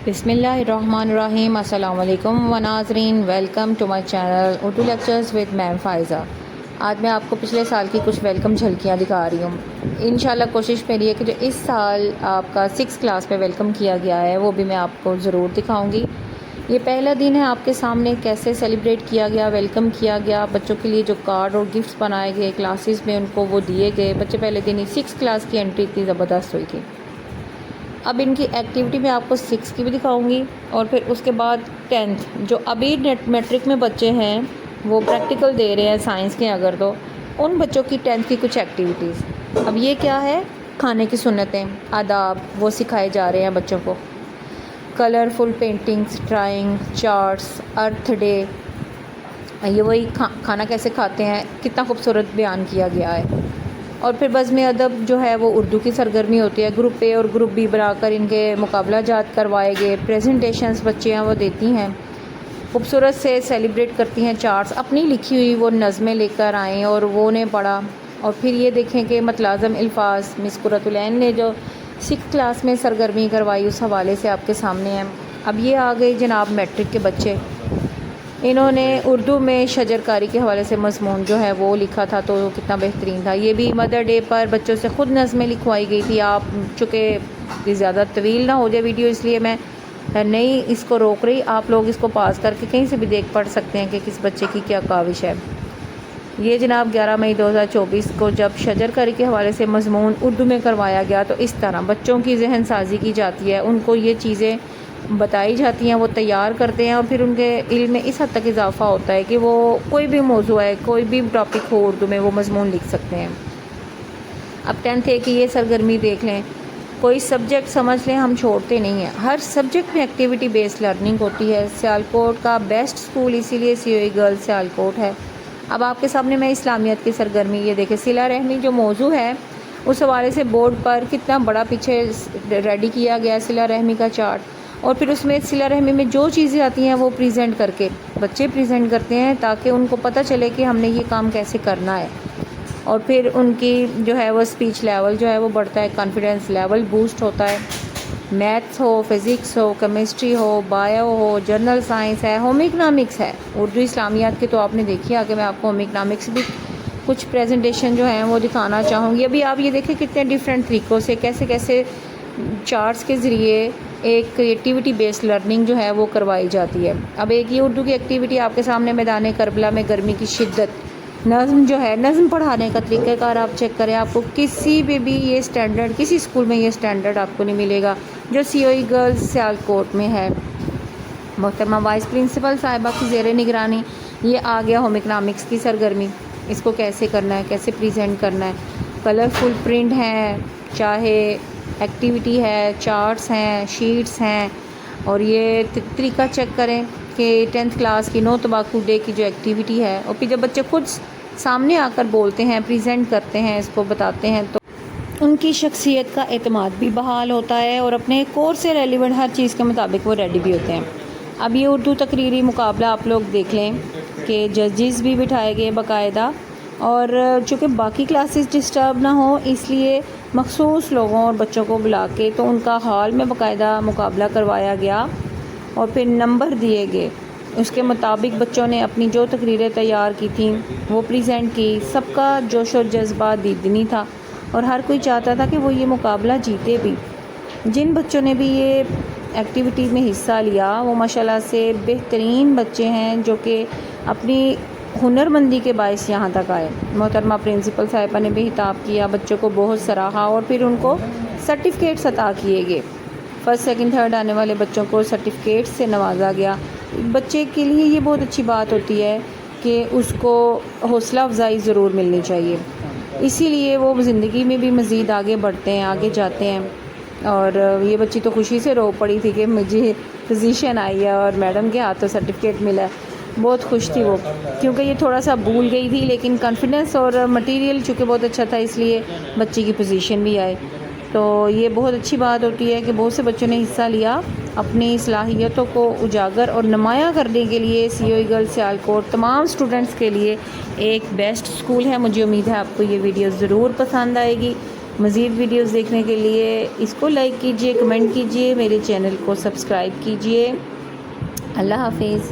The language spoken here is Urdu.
بسم اللہ الرحمن الرحیم۔ السلام علیکم و ناظرین، welcome to my channel Urdu lectures with ma'am Faiza. آج میں آپ کو پچھلے سال کی کچھ ویلکم جھلکیاں دکھا رہی ہوں۔ انشاءاللہ کوشش میری ہے کہ جو اس سال آپ کا 6 کلاس میں ویلکم کیا گیا ہے وہ بھی میں آپ کو ضرور دکھاؤں گی۔ یہ پہلا دن ہے آپ کے سامنے کیسے سیلیبریٹ کیا گیا، ویلکم کیا گیا، بچوں کے لیے جو کارڈ اور گفٹس بنائے گئے کلاسز میں ان کو وہ دیے گئے۔ بچے پہلے دن ہی 6 کلاس کی انٹری اتنی زبردست ہوئی تھی۔ اب ان کی ایکٹیویٹی میں آپ کو 6 کی بھی دکھاؤں گی اور پھر اس کے بعد 10th جو ابھی میٹرک میں بچے ہیں وہ پریکٹیکل دے رہے ہیں سائنس کے، اگر تو ان بچوں کی 10th کی کچھ ایکٹیویٹیز۔ اب یہ کیا ہے، کھانے کی سنتیں، آداب وہ سکھائے جا رہے ہیں بچوں کو۔ کلرفل پینٹنگس، ڈرائنگ، چارٹس، ارتھ ڈے، یہ وہی کھانا کیسے کھاتے ہیں کتنا خوبصورت بیان کیا گیا ہے۔ اور پھر بزم ادب جو ہے وہ اردو کی سرگرمی ہوتی ہے، گروپ اے اور گروپ بی بنا کر ان کے مقابلہ جات کروائے گئے، پریزنٹیشنز بچے ہیں وہ دیتی ہیں، خوبصورت سے سیلیبریٹ کرتی ہیں، چارٹس اپنی لکھی ہوئی وہ نظمیں لے کر آئیں اور وہ نے پڑھا۔ اور پھر یہ دیکھیں کہ متلازم الفاظ مس قرۃ العین نے جو 6 کلاس میں سرگرمی کروائی اس حوالے سے آپ کے سامنے ہیں۔ اب یہ آ گئی جناب میٹرک کے بچے، انہوں نے اردو میں شجر کاری کے حوالے سے مضمون جو ہے وہ لکھا تھا تو کتنا بہترین تھا۔ یہ بھی مدر ڈے پر بچوں سے خود نظمیں لکھوائی گئی تھی۔ آپ چونکہ زیادہ طویل نہ ہو جائے ویڈیو اس لیے میں نہیں اس کو روک رہی، آپ لوگ اس کو پاس کر کے کہیں سے بھی دیکھ پڑھ سکتے ہیں کہ کس بچے کی کیا کاوش ہے۔ یہ جناب 11 مئی 2024 کو جب شجر کاری کے حوالے سے مضمون اردو میں کروایا گیا تو اس طرح بچوں کی ذہن سازی کی جاتی ہے، ان کو یہ چیزیں بتائی جاتی ہیں، وہ تیار کرتے ہیں اور پھر ان کے علم میں اس حد تک اضافہ ہوتا ہے کہ وہ کوئی بھی موضوع ہے، کوئی بھی ٹاپک ہو اردو میں وہ مضمون لکھ سکتے ہیں۔ اب 10th کی یہ سرگرمی دیکھ لیں، کوئی سبجیکٹ سمجھ لیں ہم چھوڑتے نہیں ہیں، ہر سبجیکٹ میں ایکٹیویٹی بیسڈ لرننگ ہوتی ہے۔ سیالکوٹ کا بیسٹ اسکول اسی لیے سی او ای گرلز سیالکوٹ ہے۔ اب آپ کے سامنے میں اسلامیت کی سرگرمی، یہ دیکھیں صلہ رحمی جو موضوع ہے اس حوالے سے بورڈ پر کتنا بڑا پیچھے ریڈی کیا گیا ہے صلہ رحمی کا چارٹ، اور پھر اس میں صلہ رحمی میں جو چیزیں آتی ہیں وہ پریزنٹ کر کے بچے پریزنٹ کرتے ہیں تاکہ ان کو پتہ چلے کہ ہم نے یہ کام کیسے کرنا ہے، اور پھر ان کی جو ہے وہ اسپیچ لیول جو ہے وہ بڑھتا ہے، کانفیڈنس لیول بوسٹ ہوتا ہے۔ میتھس ہو، فزکس ہو، کیمسٹری ہو، بایو ہو، جنرل سائنس ہے، ہوم اکنامکس ہے، اردو اسلامیات کے تو آپ نے دیکھی ہے کہ میں آپ کو ہوم اکنامکس بھی کچھ پریزنٹیشن جو ہیں وہ دکھانا چاہوں گی۔ ابھی آپ یہ دیکھیں کتنے ڈیفرنٹ طریقوں سے کیسے کیسے چارٹس کے ذریعے ایک کریٹیوٹی بیسڈ لرننگ جو ہے وہ کروائی جاتی ہے۔ اب ایک یہ اردو کی ایکٹیویٹی آپ کے سامنے، میدان کربلا میں گرمی کی شدت، نظم جو ہے، نظم پڑھانے کا طریقہ کار آپ چیک کریں، آپ کو کسی پہ بھی یہ سٹینڈرڈ، کسی اسکول میں یہ سٹینڈرڈ آپ کو نہیں ملے گا جو سی او ای گرلز سیالکوٹ میں ہے۔ محترمہ وائس پرنسپل صاحبہ کی زیر نگرانی یہ آ گیا ہوم اکنامکس کی سرگرمی، اس کو کیسے کرنا ہے، کیسے پریزنٹ کرنا ہے، کلرفل پرنٹ ہیں، چاہے ایکٹیویٹی ہے، چارٹس ہیں، شیٹس ہیں، اور یہ طریقہ چیک کریں کہ 10th کلاس کی نو تمباکو ڈے کی جو ایکٹیویٹی ہے، اور پھر جب بچے خود سامنے آ کر بولتے ہیں، پریزنٹ کرتے ہیں، اس کو بتاتے ہیں تو ان کی شخصیت کا اعتماد بھی بحال ہوتا ہے اور اپنے کورس سے ریلیونٹ ہر چیز کے مطابق وہ ریڈی بھی ہوتے ہیں۔ اب یہ اردو تقریری مقابلہ آپ لوگ دیکھ لیں کہ ججز بھی بٹھائے گئے باقاعدہ، اور چونکہ باقی کلاسز ڈسٹرب نہ ہوں اس لیے مخصوص لوگوں اور بچوں کو بلا کے تو ان کا ہال میں باقاعدہ مقابلہ کروایا گیا اور پھر نمبر دیے گئے، اس کے مطابق بچوں نے اپنی جو تقریریں تیار کی تھیں وہ پریزنٹ کی، سب کا جوش و جذبہ دیدنی تھا اور ہر کوئی چاہتا تھا کہ وہ یہ مقابلہ جیتے بھی۔ جن بچوں نے بھی یہ ایکٹیویٹی میں حصہ لیا وہ ماشاءاللہ سے بہترین بچے ہیں جو کہ اپنی ہنرمندی کے باعث یہاں تک آئے۔ محترمہ پرنسپل صاحبہ نے بھی خطاب کیا، بچوں کو بہت سراہا اور پھر ان کو سرٹیفکیٹس عطا کیے گئے۔ فرسٹ سیکنڈ تھرڈ آنے والے بچوں کو سرٹیفکیٹس سے نوازا گیا۔ بچے کے لیے یہ بہت اچھی بات ہوتی ہے کہ اس کو حوصلہ افزائی ضرور ملنی چاہیے، اسی لیے وہ زندگی میں بھی مزید آگے بڑھتے ہیں، آگے جاتے ہیں۔ اور یہ بچی تو خوشی سے رو پڑی تھی کہ مجھے پوزیشن آئی ہے اور میڈم کے ہاتھوں سرٹیفکیٹ ملا ہے، بہت خوش تھی وہ، کیونکہ یہ تھوڑا سا بھول گئی تھی لیکن کانفیڈنس اور مٹیریل چونکہ بہت اچھا تھا اس لیے بچی کی پوزیشن بھی آئے۔ تو یہ بہت اچھی بات ہوتی ہے کہ بہت سے بچوں نے حصہ لیا اپنی صلاحیتوں کو اجاگر اور نمایاں کرنے کے لیے۔ سی او ای گرلز سیالکوٹ تمام اسٹوڈنٹس کے لیے ایک بیسٹ اسکول ہے۔ مجھے امید ہے آپ کو یہ ویڈیو ضرور پسند آئے گی۔ مزید ویڈیوز دیکھنے کے لیے اس کو لائک کیجیے، کمنٹ کیجیے، میرے چینل کو سبسکرائب کیجیے۔ اللہ حافظ۔